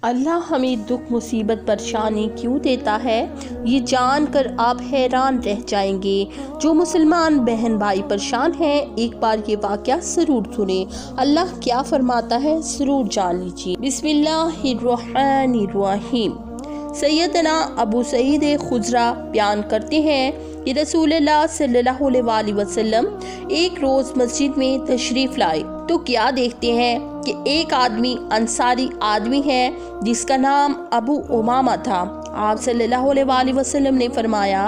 اللہ ہمیں دکھ مصیبت پریشانی کیوں دیتا ہے، یہ جان کر آپ حیران رہ جائیں گے۔ جو مسلمان بہن بھائی پریشان ہیں، ایک بار یہ واقعہ ضرور سنیں۔ اللہ کیا فرماتا ہے ضرور جان لیجیے۔ بسم اللہ الرحمن الرحیم۔ سیدنا ابو سعید خضرہ بیان کرتے ہیں کہ رسول اللہ صلی اللہ علیہ وسلم ایک روز مسجد میں تشریف لائے تو کیا دیکھتے ہیں کہ ایک آدمی انصاری آدمی ہے جس کا نام ابو امامہ تھا۔ آپ صلی اللہ علیہ وسلم نے فرمایا،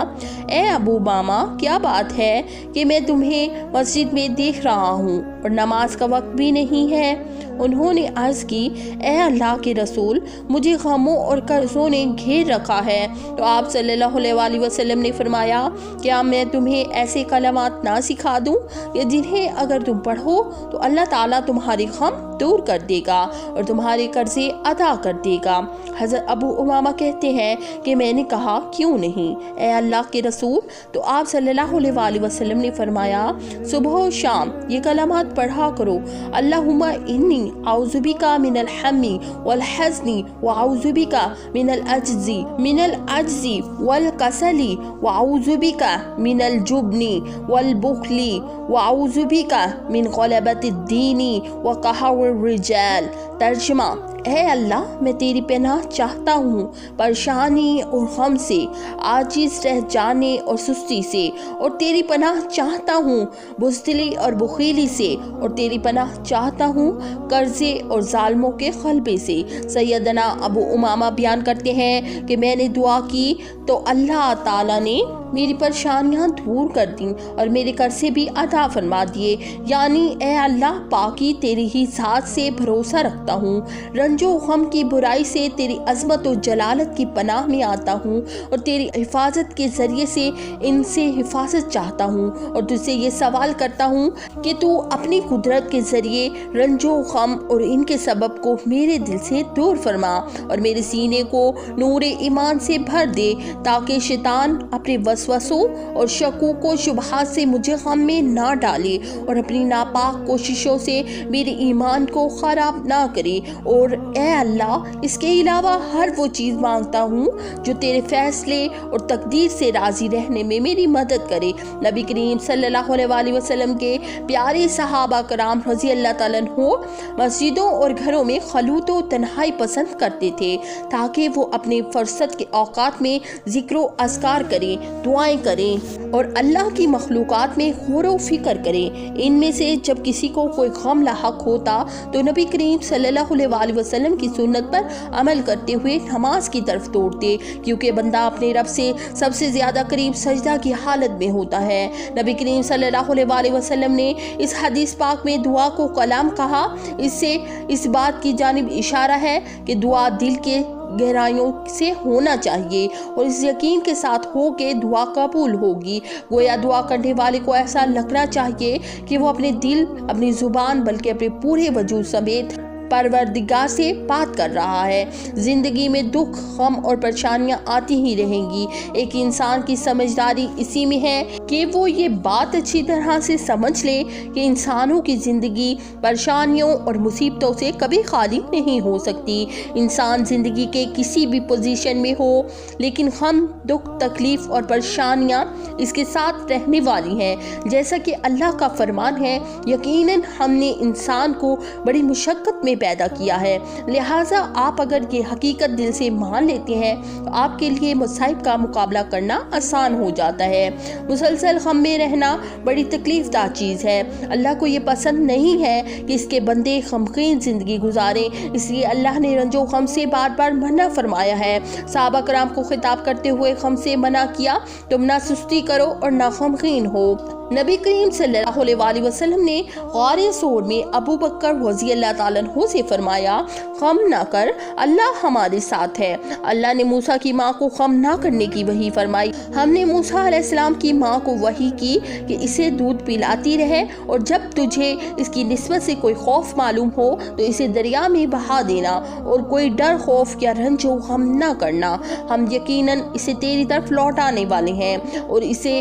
اے ابو امامہ، کیا بات ہے کہ میں تمہیں مسجد میں دیکھ رہا ہوں اور نماز کا وقت بھی نہیں ہے؟ انہوں نے عرض کی، اے اللہ کے رسول، مجھے غموں اور قرضوں نے گھیر رکھا ہے۔ تو آپ صلی اللہ علیہ وسلم نے فرمایا، کیا میں تمہیں ایسے کلمات نہ سکھا دوں کہ جنہیں اگر تم پڑھو تو اللہ تعالیٰ تمہاری غم دور کر دے گا اور تمہارے قرضے ادا کر دے گا؟ حضرت ابو امامہ کہتے ہیں کہ میں نے کہا، کیوں نہیں اے اللہ کے رسول؟ تو آپ صلی اللہ علیہ وسلم نے فرمایا، صبح و شام یہ کلمات پڑھا کرو، اللہم انی اعوذ بک من الہم والحزن واعوذ بک من العجز والکسل واعوذ بک من الجبن والبخل واعوذ بک من غلبۃ الدین وقہر الرجال۔ ترجمہ، اے اللہ، میں تیری پناہ چاہتا ہوں پریشانی اور غم سے، عاجز رہ جانے اور سستی سے، اور تیری پناہ چاہتا ہوں بزدلی اور بخیلی سے، اور تیری پناہ چاہتا ہوں قرضے اور ظالموں کے غلبے سے۔ سیدنا ابو امامہ بیان کرتے ہیں کہ میں نے دعا کی تو اللہ تعالیٰ نے میری پریشانیاں دور کر دیں اور میرے قرضے بھی ادا فرما دیے۔ یعنی اے اللہ، پاکی تیری ہی ذات سے بھروسہ رکھتا ہوں، رنج و غم کی برائی سے تیری عظمت و جلالت کی پناہ میں آتا ہوں، اور تیری حفاظت کے ذریعے سے ان سے حفاظت چاہتا ہوں، اور تجھ سے یہ سوال کرتا ہوں کہ تو اپنی قدرت کے ذریعے رنج و غم اور ان کے سبب کو میرے دل سے دور فرما اور میرے سینے کو نور ایمان سے بھر دے، تاکہ شیطان اپنے وسوسوں اور شکوک و شبہات سے مجھے غم میں نہ ڈالے اور اپنی ناپاک کوششوں سے میرے ایمان کو خراب نہ کرے۔ اور اے اللہ، اس کے علاوہ ہر وہ چیز مانگتا ہوں جو تیرے فیصلے اور تقدیر سے راضی رہنے میں میری مدد کرے۔ نبی کریم صلی اللہ علیہ وسلم کے پیارے صحابہ کرام رضی اللہ تعالیٰ عنہ مسجدوں اور گھروں میں خلوت و تنہائی پسند کرتے تھے تاکہ وہ اپنے فرصت کے اوقات میں ذکر و اذکار کریں، دعائیں کریں اور اللہ کی مخلوقات میں غور و فکر کریں۔ ان میں سے جب کسی کو کوئی غم لاحق ہوتا تو نبی کریم صلی اللہ علیہ وسلم کی سنت پر عمل کرتے ہوئے نماز کی طرف دوڑتے، کیونکہ بندہ اپنے رب سے سب سے زیادہ قریب سجدہ کی حالت میں ہوتا ہے۔ نبی کریم صلی اللہ علیہ وسلم نے اس حدیث پاک میں دعا کو کلام کہا۔ اس سے اس بات کی جانب اشارہ ہے کہ دعا دل کے گہرائیوں سے ہونا چاہیے اور اس یقین کے ساتھ ہو کہ دعا قبول ہوگی۔ گویا دعا کرنے والے کو ایسا لگنا چاہیے کہ وہ اپنے دل، اپنی زبان، بلکہ اپنے پورے وجود سمیت پروردگار سے بات کر رہا ہے۔ زندگی میں دکھ، غم اور پریشانیاں آتی ہی رہیں گی۔ ایک انسان کی سمجھداری اسی میں ہے کہ وہ یہ بات اچھی طرح سے سمجھ لے کہ انسانوں کی زندگی پریشانیوں اور مصیبتوں سے کبھی خالی نہیں ہو سکتی۔ انسان زندگی کے کسی بھی پوزیشن میں ہو، لیکن غم، دکھ، تکلیف اور پریشانیاں اس کے ساتھ رہنے والی ہیں۔ جیسا کہ اللہ کا فرمان ہے، یقیناً ہم نے انسان کو بڑی مشقت میں پیدا کیا ہے، لہٰذا آپ اگر یہ حقیقت دل سے مان لیتے ہیں تو آپ کے لیے مصائب کا مقابلہ کرنا آسان ہو جاتا ہے۔ مسلسل غم میں رہنا بڑی تکلیف دہ چیز ہے۔ اللہ کو یہ پسند نہیں ہے کہ اس کے بندے غمگین زندگی گزاریں، اس لیے اللہ نے رنج و غم سے بار بار منع فرمایا ہے۔ صحابہ کرام کو خطاب کرتے ہوئے غم سے منع کیا، تم نہ سستی کرو اور نہ غمگین ہو۔ نبی کریم صلی اللہ علیہ وسلم نے غار ثور میں ابو بکر رضی اللہ تعالیٰ عنہ سے فرمایا، غم نہ کر، اللہ ہمارے ساتھ ہے۔ اللہ نے موسیٰ کی ماں کو غم نہ کرنے کی وحی فرمائی۔ ہم نے موسیٰ علیہ السلام کی ماں کو وحی کی کہ اسے دودھ پلاتی رہے، اور جب تجھے اس کی نسبت سے کوئی خوف معلوم ہو تو اسے دریا میں بہا دینا، اور کوئی ڈر، خوف یا رنج و غم نہ کرنا، ہم یقیناً اسے تیری طرف لوٹانے والے ہیں اور اسے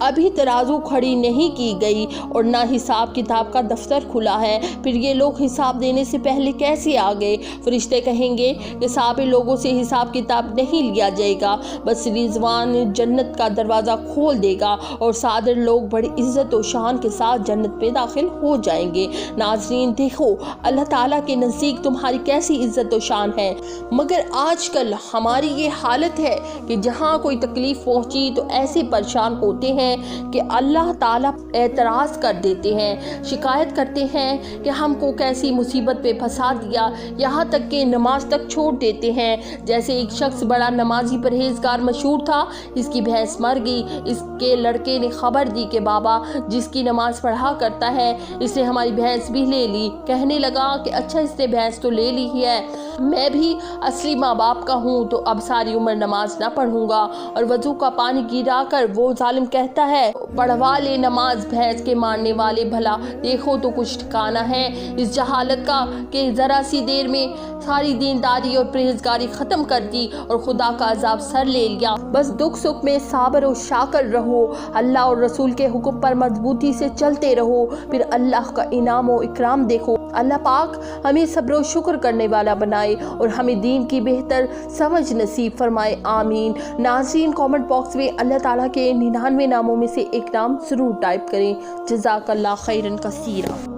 ابھی ترازو کھڑی نہیں کی گئی اور نہ حساب کتاب کا دفتر کھلا ہے، پھر یہ لوگ حساب دینے سے پہلے کیسے آ گئے؟ فرشتے کہیں گے کہ صابر لوگوں سے حساب کتاب نہیں لیا جائے گا، بس رضوان جنت کا دروازہ کھول دے گا اور صادر لوگ بڑی عزت و شان کے ساتھ جنت میں داخل ہو جائیں گے۔ ناظرین دیکھو اللہ تعالیٰ کے نزدیک تمہاری کیسی عزت و شان ہے، مگر آج کل ہماری یہ حالت ہے کہ جہاں کوئی تکلیف پہنچی تو ایسے پریشان ہوتے ہیں کہ اللہ تعالیٰ اعتراض کر دیتے ہیں، شکایت کرتے ہیں کہ ہم کو کیسی مصیبت پہ پھنسا دیا، یہاں تک کہ نماز تک چھوڑ دیتے ہیں۔ جیسے ایک شخص بڑا نمازی پرہیزگار مشہور تھا، اس کی بھینس مر گئی، اس کے لڑکے نے خبر دی کہ بابا جس کی نماز پڑھا کرتا ہے اس نے ہماری بھینس بھی لے لی۔ کہنے لگا کہ اچھا اس نے بھینس تو لے لی ہی ہے، میں بھی اصلی ماں باپ کا ہوں تو اب ساری عمر نماز نہ پڑھوں گا۔ اور وضو کا پانی گرا کر وہ ظالم کہتا ہے پڑھوا لے نماز بھینس کے مارنے والے، بھلا دیکھو تو کچھ ٹھکانہ ہے اس جہالت کا کہ ذرا سی دیر میں ساری دینداری اور پرہیزگاری ختم کر دی اور خدا کا عذاب سر لے لیا۔ بس دکھ سکھ میں صابر و شاکر رہو، اللہ اور رسول کے حکم پر مضبوطی سے چلتے رہو، پھر اللہ کا انعام و اکرام دیکھو۔ اللہ پاک ہمیں صبر و شکر کرنے والا بنائے اور ہمیں دین کی بہتر سمجھ نصیب فرمائے، آمین۔ ناظرین کامنٹ باکس میں اللہ تعالیٰ کے 99 ناموں میں سے ایک نام ضرور ٹائپ کریں۔ جزاک اللہ خیرن کثیرا۔